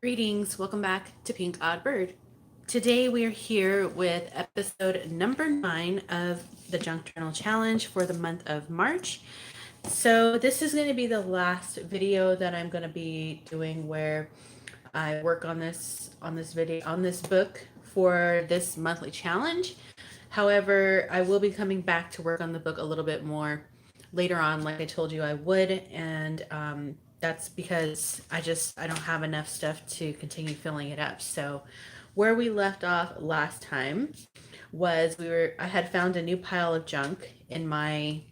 Greetings, welcome back to Pink Odd Bird. Today we are here with episode number 9 of the Junk Journal Challenge for the month of March. So this is going to be the last video that I'm going to be doing where I work on this book for this monthly challenge. However, I will be coming back to work on the book a little bit more later on, like I told you I would, and that's because I don't have enough stuff to continue filling it up. So where we left off last time was I had found a new pile of junk in my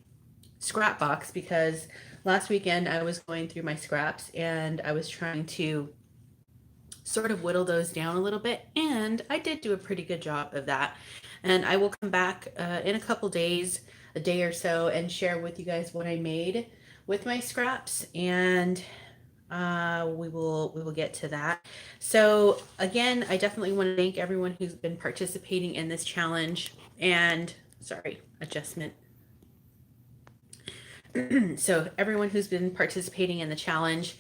scrap box because last weekend I was going through my scraps and I was trying to sort of whittle those down a little bit, and I did do a pretty good job of that. And I will come back in a couple days, a day or so, and share with you guys what I made with my scraps, and we will get to that. So again, I definitely want to thank everyone who's been participating in this challenge. And sorry, adjustment. So everyone who's been participating in the challenge,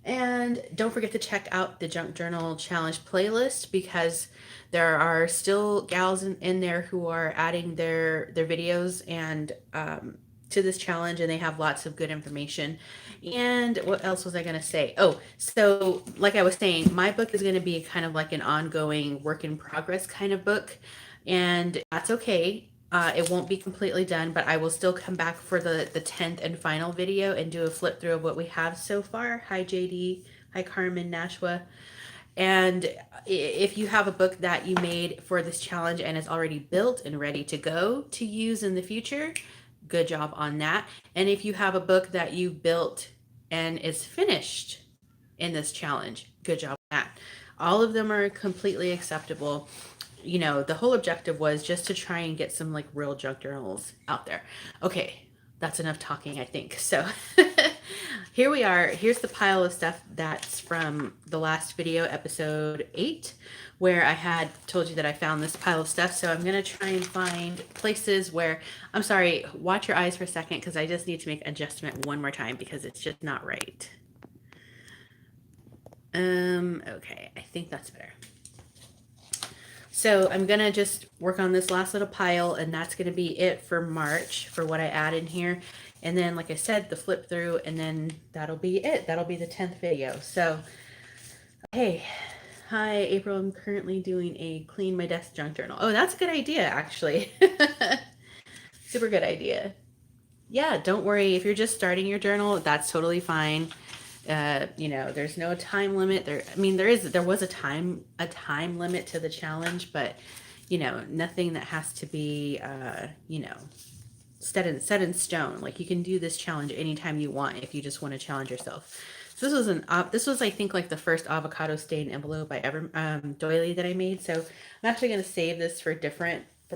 and don't forget to check out the Junk Journal Challenge playlist because there are still gals in there who are adding their videos and to this challenge, and they have lots of good information. And what else was I going to say? Oh, so like I was saying, my book is going to be kind of like an ongoing work in progress kind of book, and that's okay. It won't be completely done, but I will still come back for the 10th and final video and do a flip through of what we have so far. Hi, JD. Hi, Carmen, Nashua. And if you have a book that you made for this challenge and is already built and ready to go to use in the future, good job on that. And if you have a book that you built and is finished in this challenge, good job on that. All of them are completely acceptable. You know, the whole objective was just to try and get some like real junk journals out there. Okay, that's enough talking, I think. So here we are. Here's the pile of stuff that's from the last video, episode 8, where I had told you that I found this pile of stuff. So I'm going to try and find places where, I'm sorry, watch your eyes for a second because I just need to make adjustment one more time because it's just not right. Okay, I think that's better. So I'm going to just work on this last little pile, and that's going to be it for March for what I add in here. And then, like I said, the flip through, and then that'll be it. That'll be the 10th video. So, hey, hi, April. I'm currently doing a clean my desk junk journal. Oh, that's a good idea, actually. Super good idea. Yeah, don't worry. If you're just starting your journal, that's totally fine. You know, there's no time limit there. I mean, there was a time limit to the challenge, but you know, nothing that has to be you know, set in stone. Like you can do this challenge anytime you want if you just want to challenge yourself. So this was I think like the first avocado stain envelope I ever doily that I made. So I'm actually going to save this for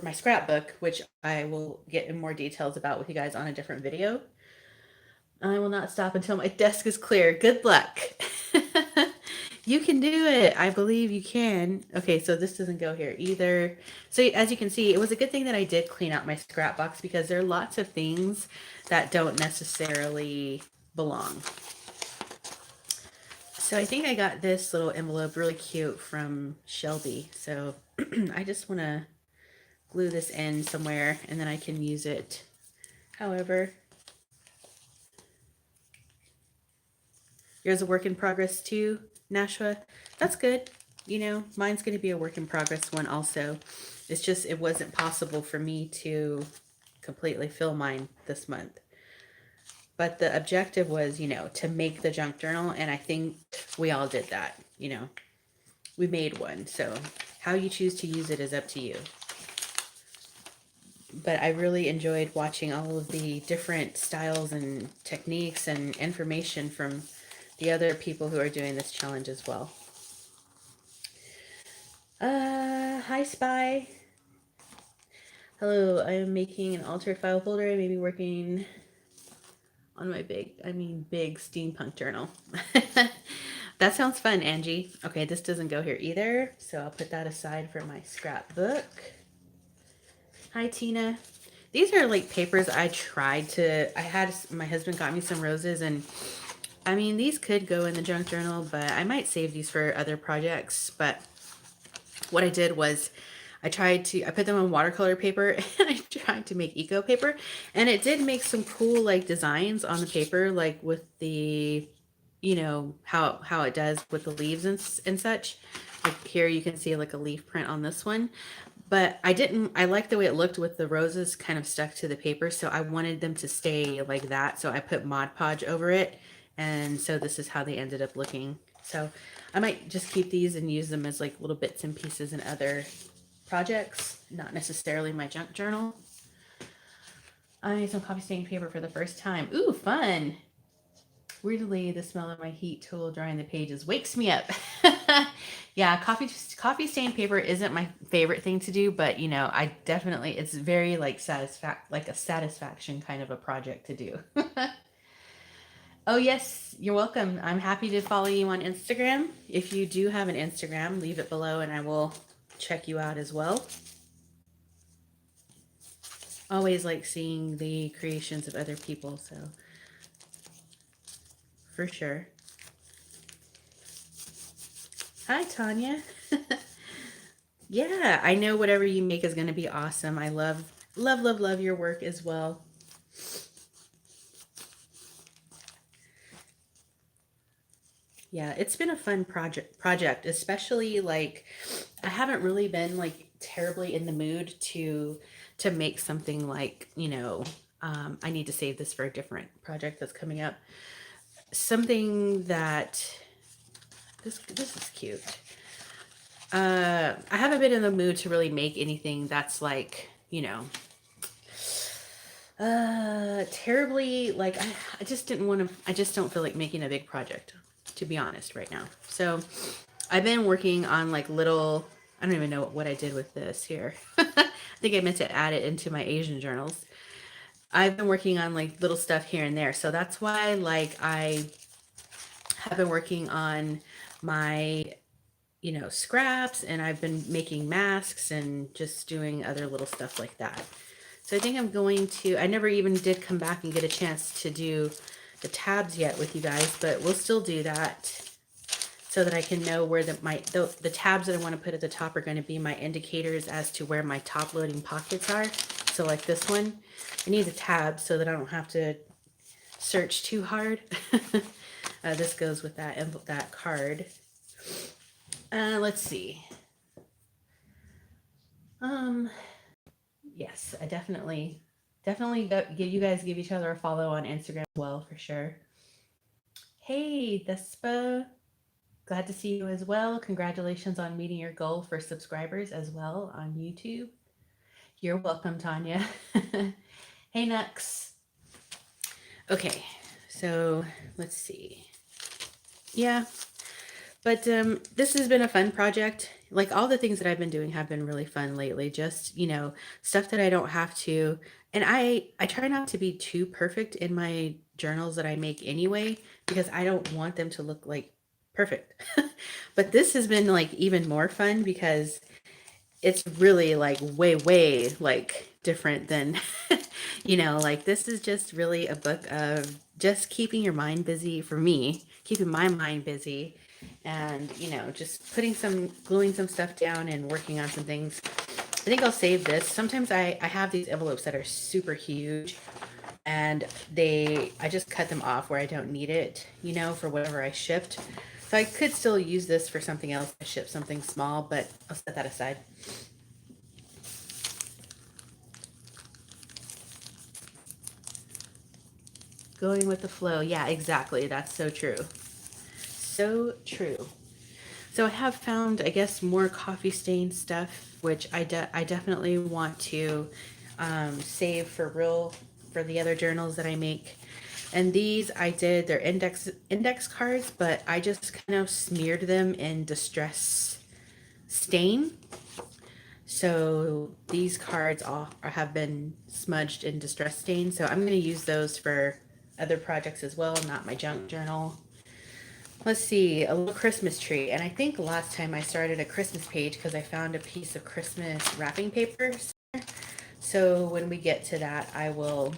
my scrapbook, which I will get in more details about with you guys on a different video. I will not stop until my desk is clear. Good luck. You can do it. I believe you can. Okay, so this doesn't go here either. So as you can see, it was a good thing that I did clean out my scrap box because there are lots of things that don't necessarily belong. So I think I got this little envelope really cute from Shelby. So I just want to glue this in somewhere and then I can use it however. Yours a work in progress too, Nashua? That's good. You know, mine's going to be a work in progress one also. It's just, it wasn't possible for me to completely fill mine this month. But the objective was, you know, to make the junk journal, and I think we all did that, you know. We made one, so how you choose to use it is up to you. But I really enjoyed watching all of the different styles and techniques and information from the other people who are doing this challenge as well. Hi Spy. Hello, I am making an altered file folder. I may be working on my big steampunk journal. That sounds fun, Angie. Okay, this doesn't go here either, so I'll put that aside for my scrapbook. Hi Tina. These are like papers I had my husband got me some roses and I mean, these could go in the junk journal, but I might save these for other projects. But what I did was I put them on watercolor paper and I tried to make eco paper, and it did make some cool like designs on the paper, like with the, you know, how it does with the leaves and such. Like here you can see like a leaf print on this one, but I liked the way it looked with the roses kind of stuck to the paper, so I wanted them to stay like that. So I put Mod Podge over it, and so this is how they ended up looking. So I might just keep these and use them as like little bits and pieces in other projects, not necessarily my junk journal. I need some coffee stained paper for the first time. Ooh, fun. Weirdly, the smell of my heat tool drying the pages wakes me up. Yeah, coffee stained paper isn't my favorite thing to do, but you know, I definitely it's very like like a satisfaction kind of a project to do. Oh yes, you're welcome. I'm happy to follow you on Instagram. If you do have an Instagram, leave it below and I will check you out as well. Always like seeing the creations of other people, so for sure. Hi, Tanya. Yeah, I know whatever you make is going to be awesome. I love your work as well. Yeah, it's been a fun project, especially like I haven't really been like terribly in the mood to make something like, you know, I need to save this for a different project that's coming up. Something that this is cute. I haven't been in the mood to really make anything that's like, you know, terribly like I just didn't want to. I just don't feel like making a big project, to be honest, right now. So I've been working on like little. I don't even know what I did with this here. I think I meant to add it into my Asian journals. I've been working on like little stuff here and there, so that's why like I have been working on my, you know, scraps, and I've been making masks and just doing other little stuff like that. So I think I'm going to, I never even did come back and get a chance to do the tabs yet with you guys, but we'll still do that so that I can know where the tabs that I want to put at the top are going to be my indicators as to where my top loading pockets are. So like this one, I need the tabs so that I don't have to search too hard. This goes with that card. Let's see. Yes, I definitely give each other a follow on Instagram as well, for sure. Hey, Thespa. Glad to see you as well. Congratulations on meeting your goal for subscribers as well on YouTube. You're welcome, Tanya. Hey, Nux. Okay, so let's see. Yeah, but this has been a fun project. Like all the things that I've been doing have been really fun lately. Just, you know, stuff that I don't have to. And I try not to be too perfect in my journals that I make anyway, because I don't want them to look like perfect. But this has been like even more fun because it's really like way like different than you know, like this is just really a book of just keeping your mind busy, for me keeping my mind busy, and you know, just gluing some stuff down and working on some things. I think I'll save this. Sometimes I have these envelopes that are super huge, and I just cut them off where I don't need it, you know, for whatever I shipped. So I could still use this for something else. I ship something small, but I'll set that aside. Going with the flow. Yeah, exactly. That's so true. So true. So I have found, I guess, more coffee stain stuff, which I definitely want to save for the other journals that I make. And these they're index cards, but I just kind of smeared them in distress stain. So these cards all have been smudged in distress stain. So I'm going to use those for other projects as well, not my junk journal. Let's see, a little Christmas tree. And I think last time I started a Christmas page because I found a piece of Christmas wrapping paper. So when we get to that, I will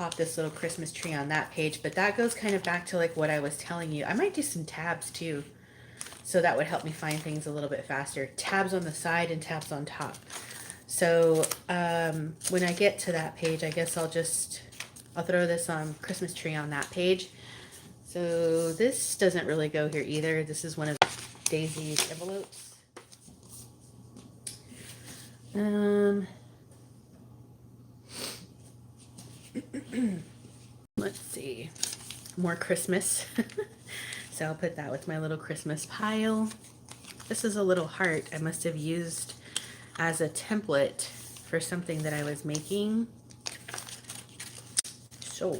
pop this little Christmas tree on that page, but that goes kind of back to like what I was telling you. I might do some tabs too, so that would help me find things a little bit faster. Tabs on the side and tabs on top. So when I get to that page, I guess I'll throw this Christmas tree on that page. So this doesn't really go here either. This is one of Daisy's envelopes. Let's see, more Christmas. So I'll put that with my little Christmas pile. This is a little heart I must have used as a template for something that I was making. So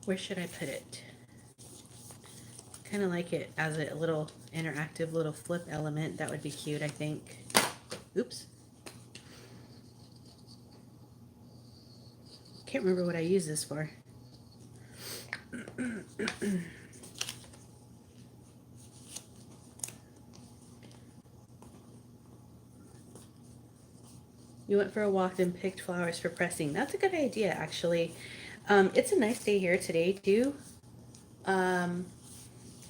where should I put it? Kind of like it as a little interactive little flip element. That would be cute, I think. Oops. Can't remember what I use this for. You went for a walk and picked flowers for pressing. That's a good idea, actually. It's a nice day here today, too. The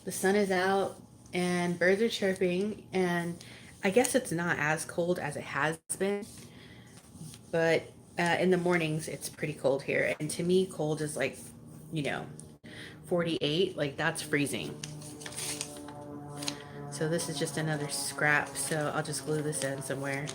sun is out and birds are chirping, and I guess it's not as cold as it has been, but in the mornings it's pretty cold here. And to me, cold is like, 48, like that's freezing. So this is just another scrap, so I'll just glue this in somewhere.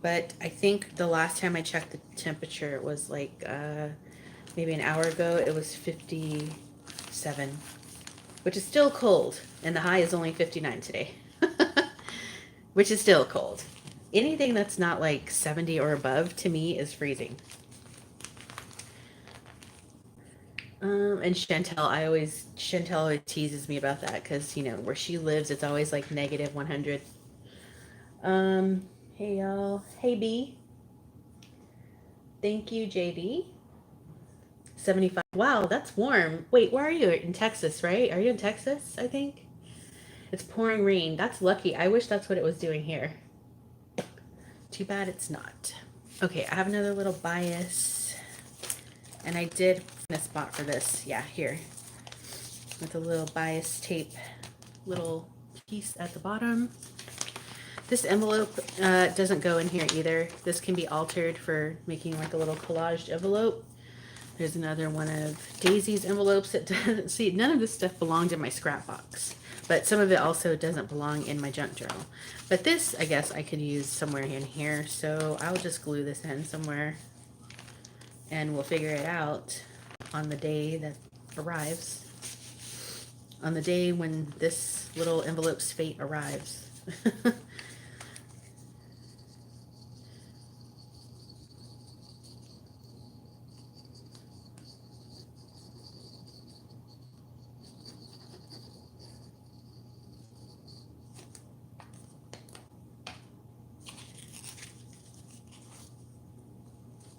But I think the last time I checked the temperature, it was like maybe an hour ago, it was 57, which is still cold. And the high is only 59 today, which is still cold. Anything that's not like 70 or above to me is freezing. And Chantel always teases me about that because, where she lives, it's always like negative 100. Hey y'all. Hey B. Thank you, JD. 75. Wow, that's warm. Wait, where are you? In Texas, right? Are you in Texas, I think? It's pouring rain. That's lucky. I wish that's what it was doing here. Too bad it's not. Okay, I have another little bias. And I did find a spot for this. Yeah, here. With a little bias tape little piece at the bottom. This envelope doesn't go in here either. This can be altered for making like a little collaged envelope. There's another one of Daisy's envelopes that doesn't, see, none of this stuff belonged in my scrap box, but some of it also doesn't belong in my junk journal. But this, I guess I could use somewhere in here, so I'll just glue this in somewhere and we'll figure it out on the day that arrives. On the day when this little envelope's fate arrives.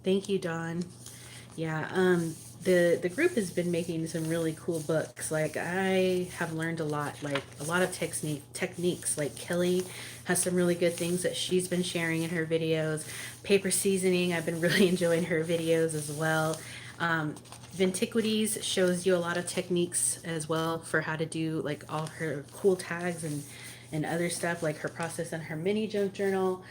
Thank you, Dawn. Yeah, the group has been making some really cool books. Like I have learned a lot of techniques. Like Kelly has some really good things that she's been sharing in her videos. Paper seasoning, I've been really enjoying her videos as well. Vintiquities shows you a lot of techniques as well for how to do like all her cool tags and other stuff, like her process in her mini junk journal.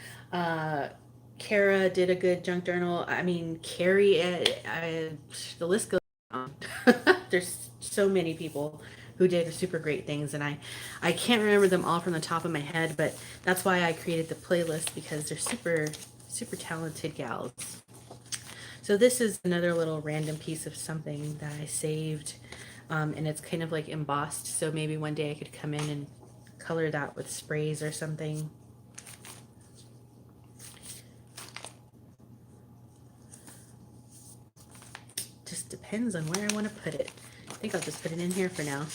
Kara did a good junk journal. I mean, Carrie, the list goes on. There's so many people who did super great things, and I can't remember them all from the top of my head, but that's why I created the playlist, because they're super talented gals. So this is another little random piece of something that I saved, and it's kind of like embossed, so maybe one day I could come in and color that with sprays or something. Just depends on where I want to put it. I think I'll just put it in here for now.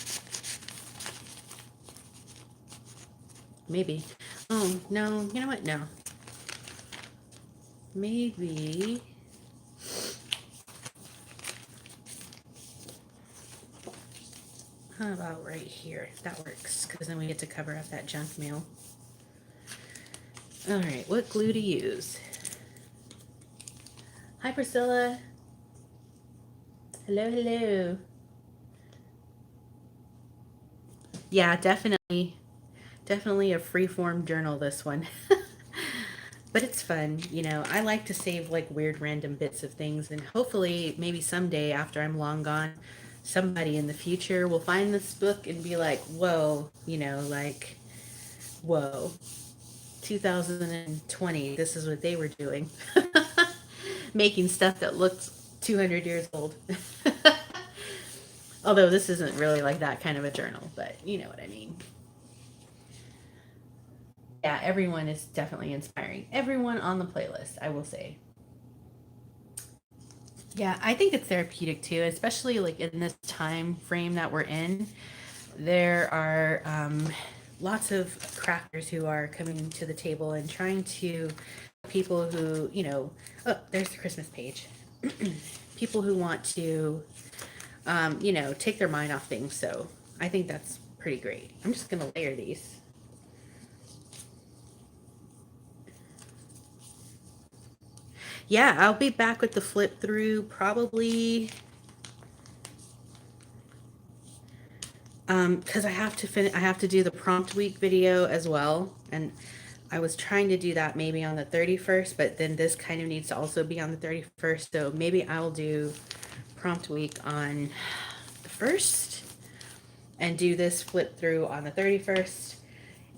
Maybe. Oh, no. You know what? No. Maybe. How about right here? That works, because then we get to cover up that junk mail. All right, what glue to use? Hi, Priscilla. Hello, hello. Yeah, definitely a freeform journal, this one. But it's fun, you know. I like to save like weird random bits of things, and hopefully maybe someday after I'm long gone, somebody in the future will find this book and be like, whoa, you know, like, whoa, 2020, this is what they were doing. Making stuff that looked 200 years old. Although this isn't really like that kind of a journal, but you know what I mean. Yeah, everyone is definitely inspiring. Everyone on the playlist, I will say. Yeah, I think it's therapeutic too, especially like in this time frame that we're in. There are lots of crafters who are coming to the table and trying to people who, you know, oh, there's the Christmas page. People who want to, you know, take their mind off things. So I think that's pretty great. I'm just going to layer these. Yeah, I'll be back with the flip through probably because I have to do the prompt week video as well, and I was trying to do that maybe on the 31st, but then this kind of needs to also be on the 31st, so maybe I'll do prompt week on the 1st and do this flip through on the 31st,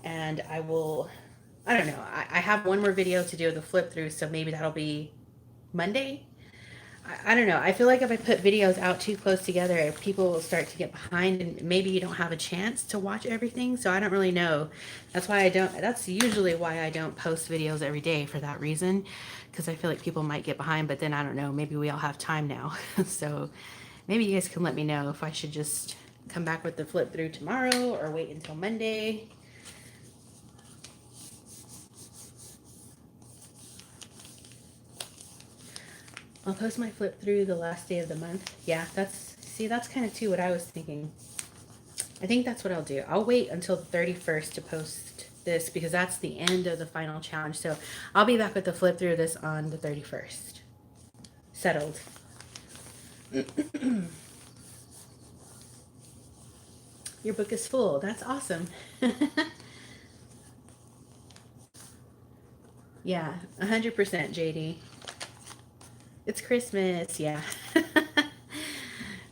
and I don't know, I have one more video to do the flip through, so maybe that'll be Monday. I don't know. I feel like if I put videos out too close together, people will start to get behind and maybe you don't have a chance to watch everything. So I don't really know. That's usually why I don't post videos every day, for that reason. Because I feel like people might get behind, but then I don't know. Maybe we all have time now. So maybe you guys can let me know if I should just come back with the flip through tomorrow or wait until Monday. I'll post my flip through the last day of the month. Yeah, that's kind of too what I was thinking. I think that's what I'll do. I'll wait until the 31st to post this because that's the end of the final challenge. So I'll be back with the flip through this on the 31st. Settled. Your book is full. That's awesome. Yeah, 100% JD. It's Christmas, yeah.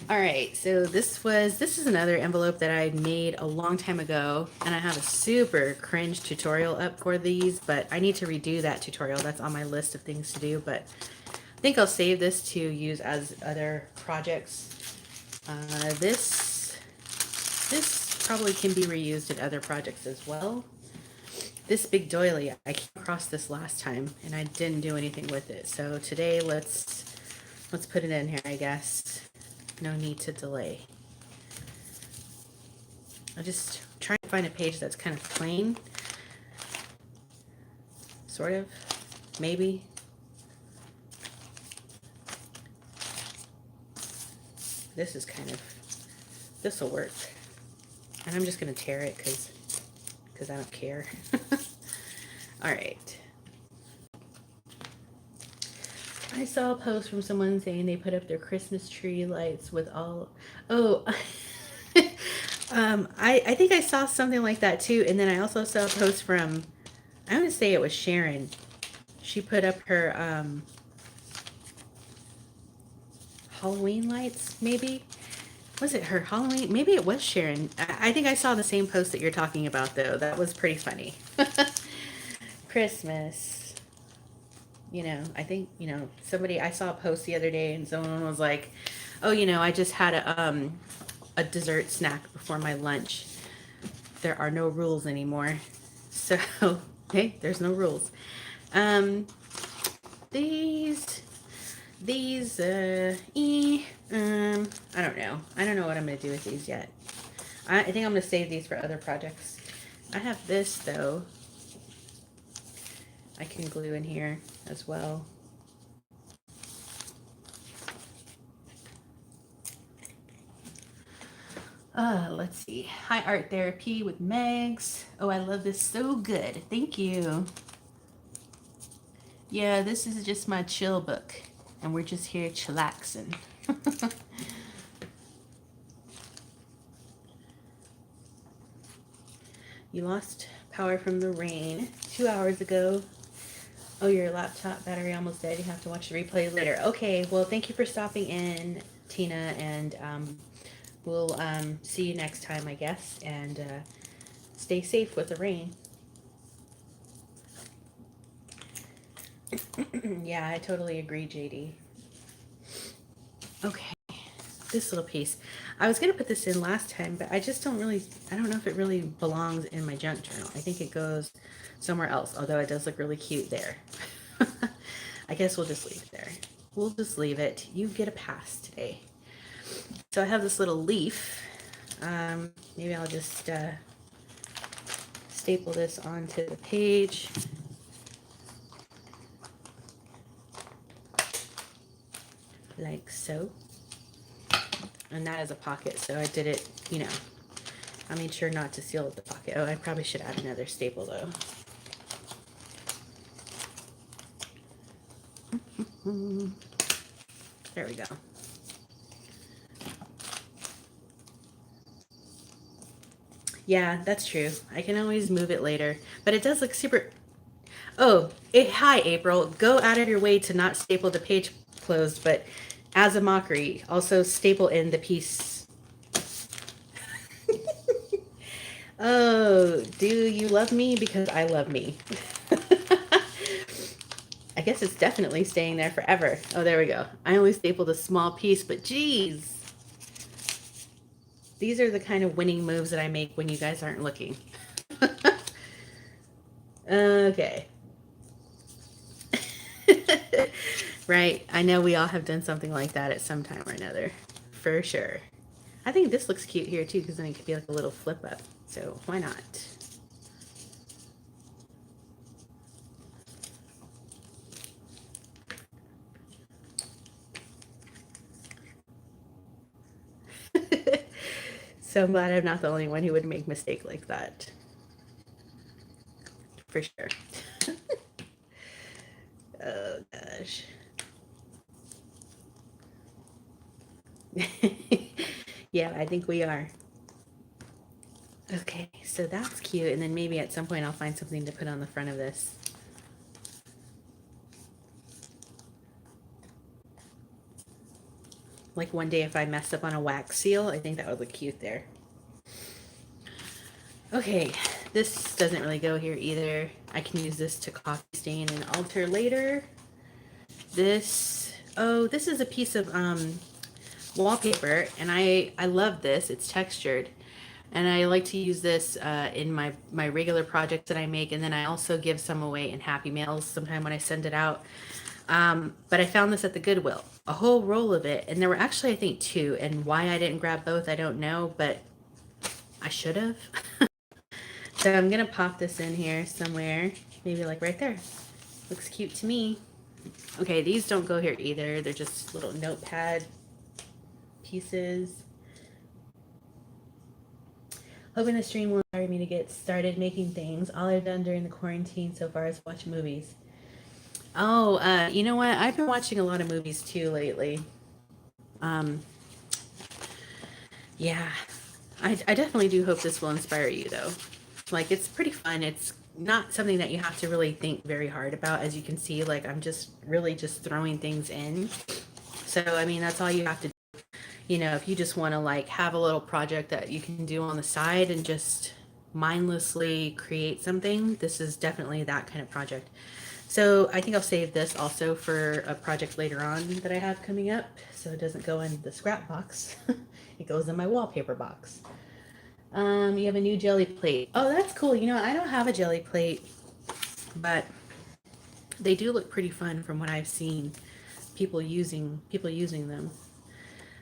All right, so this is another envelope that I made a long time ago, and I have a super cringe tutorial up for these, but I need to redo that tutorial. That's on my list of things to do, but I think I'll save this to use as other projects. This probably can be reused in other projects as well. This big doily, I came across this last time and I didn't do anything with it. So today let's put it in here, I guess. No need to delay. I'll just try to find a page that's kind of plain. Sort of, maybe. This is kind of, this will work. And I'm just gonna tear it because I don't care. All right. I saw a post from someone saying they put up their Christmas tree lights with all, oh, I think I saw something like that too. And then I also saw a post from, I want to say it was Sharon. She put up her Halloween lights, maybe. Was it her Halloween? Maybe it was Sharon. I think I saw the same post that you're talking about, though. That was pretty funny. Christmas. You know, I think, you know, I saw a post the other day and someone was like, oh, you know, I just had a dessert snack before my lunch. There are no rules anymore. So, hey, there's no rules. These, I don't know. I don't know what I'm going to do with these yet. I think I'm going to save these for other projects. I have this, though. I can glue in here as well. Let's see. Hi, Art Therapy with Megs. Oh, I love this so good. Thank you. Yeah, this is just my chill book, and we're just here chillaxing. You lost power from the rain 2 hours ago. Oh, your laptop battery almost dead. You have to watch the replay later. Okay, well, thank you for stopping in, Tina, and we'll see you next time, I guess, and stay safe with the rain. Yeah, I totally agree, JD. Okay, this little piece. I was going to put this in last time, but I just don't really, I don't know if it really belongs in my junk journal. I think it goes somewhere else, although it does look really cute there. I guess we'll just leave it there. We'll just leave it. You get a pass today. So I have this little leaf. Maybe I'll just staple this onto the page. Like so. And that is a pocket, so I did it, you know, I made sure not to seal the pocket. Oh, I probably should add another staple though. There we go. Yeah, that's true. I can always move it later, but it does look super. Oh, hi, April. Go out of your way to not staple the page closed, but as a mockery, also staple in the piece. Oh, do you love me? Because I love me. I guess it's definitely staying there forever. Oh, there we go. I only stapled a small piece, but geez. These are the kind of winning moves that I make when you guys aren't looking. Okay. Right. I know we all have done something like that at some time or another. For sure. I think this looks cute here too, because then it could be like a little flip up. So why not? So I'm glad I'm not the only one who would make a mistake like that. For sure. Oh gosh. Yeah, I think we are. Okay, so that's cute. And then maybe at some point I'll find something to put on the front of this. Like one day if I mess up on a wax seal, I think that would look cute there. Okay, this doesn't really go here either. I can use this to coffee stain and alter later. This, oh, this is a piece of wallpaper, and I love this. It's textured, and I like to use this in my regular projects that I make, and then I also give some away in Happy Mails sometime when I send it out. But I found this at the Goodwill, a whole roll of it, and there were actually I think two, and why I didn't grab both I don't know, but I should have. So I'm gonna pop this in here somewhere, maybe like right there. Looks cute to me. Okay, these don't go here either. They're just little notepad pieces. Hoping the stream will inspire me to get started making things. All I've done during the quarantine so far is watch movies. Oh, you know what? I've been watching a lot of movies too lately. Yeah, I definitely do hope this will inspire you though. Like, it's pretty fun. It's not something that you have to really think very hard about. As you can see, like, I'm just really just throwing things in. So, I mean, that's all you have to do. You know, if you just want to like have a little project that you can do on the side and just mindlessly create something, this is definitely that kind of project. So I think I'll save this also for a project later on that I have coming up, so it doesn't go in the scrap box. It goes in my wallpaper box. You have a new jelly plate. Oh, that's cool. You know, I don't have a jelly plate, but they do look pretty fun from what I've seen people using them.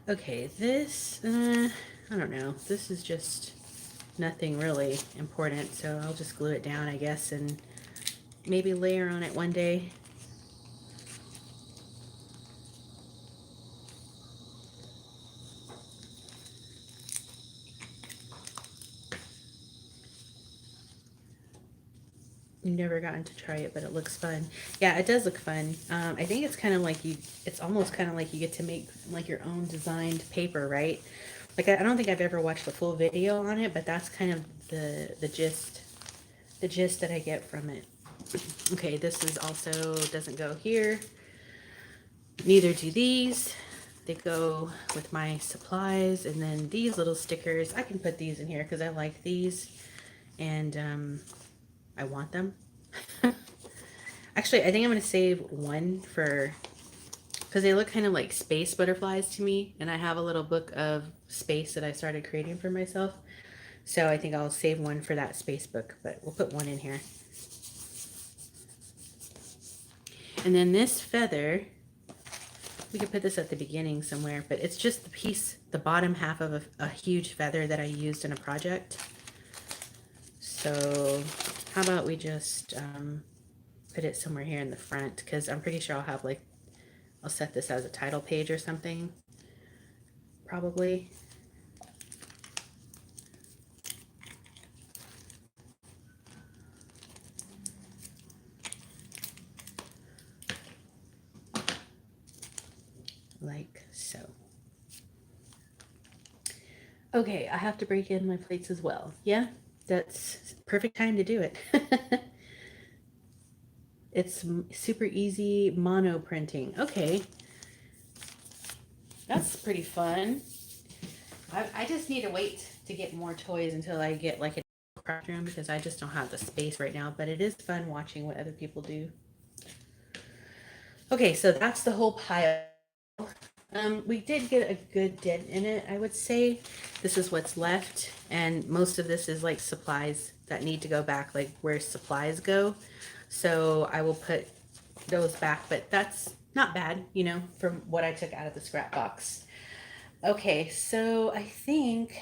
Okay, this I don't know. This is just nothing really important, so I'll just glue it down, I guess, and maybe layer on it one day. Never gotten to try it, but it looks fun. Yeah, it does look fun. I think it's kind of like it's almost kind of like you get to make like your own designed paper, right? Like I don't think I've ever watched a full video on it, but that's kind of the gist that I get from it. Okay, this is also doesn't go here. Neither do these. They go with my supplies, and then these little stickers, I can put these in here because I like these, and I want them. Actually, I think I'm going to save one for, because they look kind of like space butterflies to me, and I have a little book of space that I started creating for myself. So I think I'll save one for that space book, but we'll put one in here. And then this feather, we could put this at the beginning somewhere, but it's just the piece, the bottom half of a huge feather that I used in a project. So how about we just put it somewhere here in the front, because I'm pretty sure I'll have like, I'll set this as a title page or something, probably. Like so. Okay, I have to break in my plates as well. Yeah, that's perfect time to do it. It's super easy mono printing. Okay, that's pretty fun. I just need to wait to get more toys until I get like a craft room, because I just don't have the space right now, but it is fun watching what other people do. Okay, so that's the whole pile. We did get a good dent in it, I would say. This is what's left, and most of this is like supplies that need to go back, like where supplies go. So I will put those back, but that's not bad, you know, from what I took out of the scrap box. Okay, so I think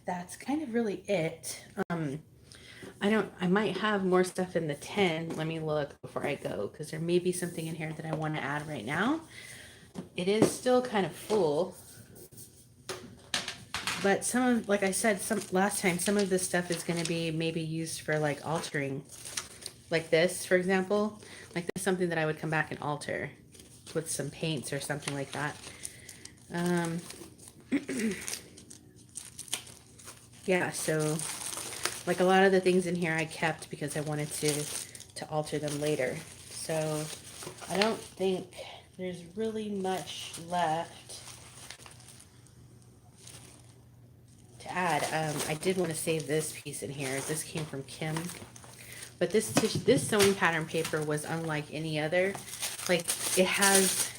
that's kind of really it. I might have more stuff in the tin. Let me look before I go, because there may be something in here that I want to add right now. It is still kind of full, but some of, like I said last time, some of this stuff is going to be maybe used for like altering, like this, for example. Like this is something that I would come back and alter with some paints or something like that. Yeah, so like a lot of the things in here I kept because I wanted to alter them later. So I don't think there's really much left to add. I did want to save this piece in here. This came from Kim, but this sewing pattern paper was unlike any other. Like it has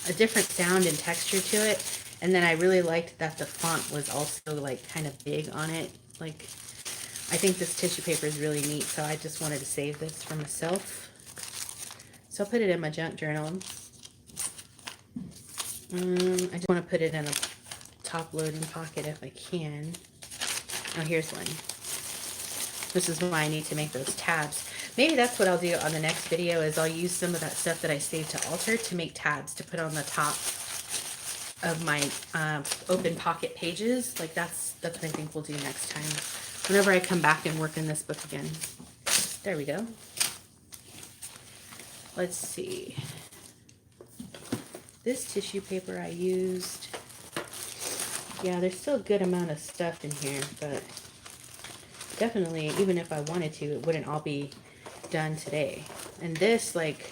a different sound and texture to it, and then I really liked that the font was also like kind of big on it. Like I think this tissue paper is really neat, so I just wanted to save this for myself. So I'll put it in my junk journal. I just want to put it in a top loading pocket if I can. Oh, here's one. This is why I need to make those tabs. Maybe that's what I'll do on the next video, is I'll use some of that stuff that I saved to alter to make tabs to put on the top of my open pocket pages. Like that's what I think we'll do next time, whenever I come back and work in this book again. There we go. Let's see. This tissue paper I used, yeah, there's still a good amount of stuff in here, but definitely, even if I wanted to, it wouldn't all be done today. And this, like,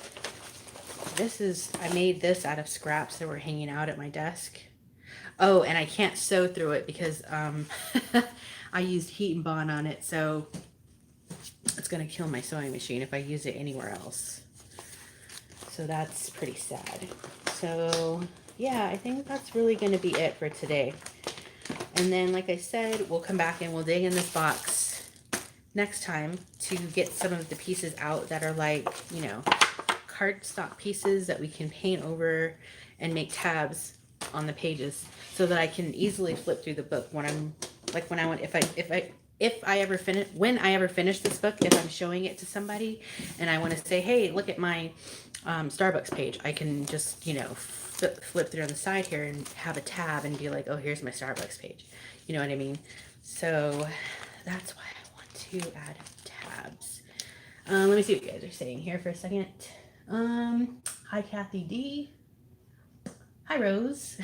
this is, I made this out of scraps that were hanging out at my desk. Oh, and I can't sew through it because I used heat and bond on it, so it's going to kill my sewing machine if I use it anywhere else. So that's pretty sad. So yeah, I think that's really going to be it for today. And then, like I said, we'll come back and we'll dig in this box next time to get some of the pieces out that are like, you know, cardstock pieces that we can paint over and make tabs on the pages, so that I can easily flip through the book when I'm like, when I want, if I ever finish, when I ever finish this book, if I'm showing it to somebody and I want to say, hey, look at my Starbucks page, I can just, you know, flip through on the side here and have a tab and be like, oh, here's my Starbucks page. You know what I mean? So that's why I want to add tabs. Let me see what you guys are saying here for a second. Hi, Kathy D. Hi, Rose.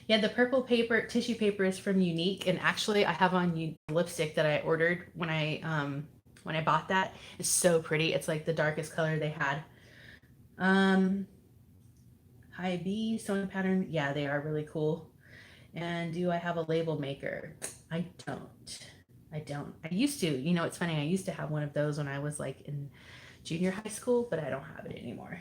Yeah, the purple paper tissue paper is from Unique, and actually, I have on lipstick that I ordered when I bought that. It's so pretty. It's like the darkest color they had. Hi B, sewing pattern. Yeah, they are really cool. And do I have a label maker? I don't. I used to. You know, it's funny. I used to have one of those when I was like in junior high school, but I don't have it anymore.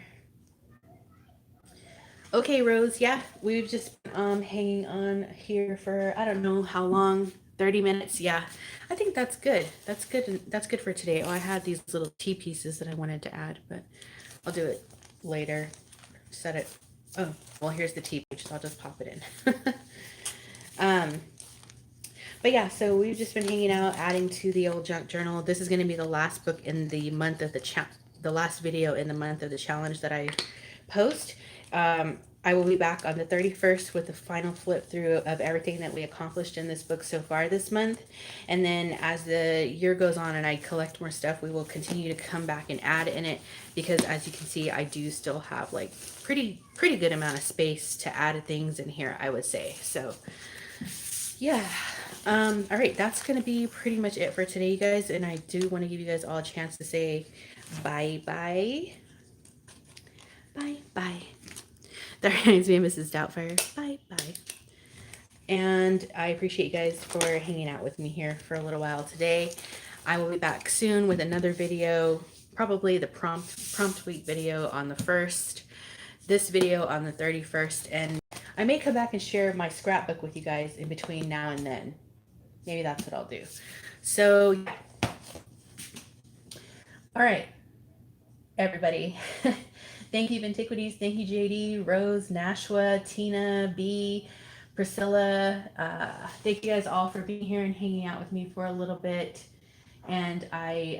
Okay, Rose. Yeah, we've just been hanging on here for I don't know how long. 30 minutes. Yeah. I think that's good. That's good. That's good for today. Oh, I had these little tea pieces that I wanted to add, but I'll do it later. Set it. Oh, well, here's the tea page, so I'll just pop it in. But yeah, so we've just been hanging out, adding to the old junk journal. This is going to be the last book in the month of the last video in the month of the challenge that I post. I will be back on the 31st with the final flip through of everything that we accomplished in this book so far this month. And then as the year goes on and I collect more stuff, we will continue to come back and add in it, because as you can see, I do still have like pretty good amount of space to add things in here, I would say. So yeah. All right, that's gonna be pretty much it for today, you guys. And I do want to give you guys all a chance to say bye bye. Bye bye. That reminds me of Mrs. Doubtfire. Bye bye. And I appreciate you guys for hanging out with me here for a little while today. I will be back soon with another video, probably the prompt week video on the 1st, this video on the 31st, and I may come back and share my scrapbook with you guys in between now and then. Maybe that's what I'll do. So, yeah. All right, everybody. Thank you, Antiquities. Thank you, JD, Rose, Nashua, Tina, B, Priscilla. Thank you guys all for being here and hanging out with me for a little bit. And I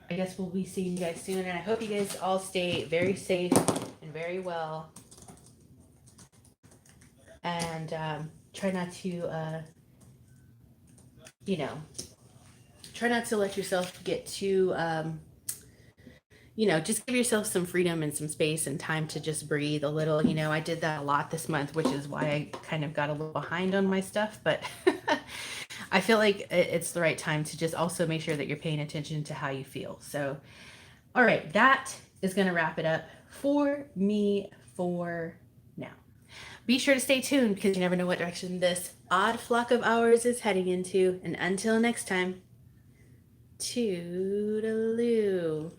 guess we'll be seeing you guys soon. And I hope you guys all stay very safe and very well. And try not to, you know, try not to let yourself get too, you know, just give yourself some freedom and some space and time to just breathe a little. You know, I did that a lot this month, which is why I kind of got a little behind on my stuff, but I feel like it's the right time to just also make sure that you're paying attention to how you feel. So, all right, that is going to wrap it up for me for now. Be sure to stay tuned, because you never know what direction this odd flock of ours is heading into. And until next time, toodaloo.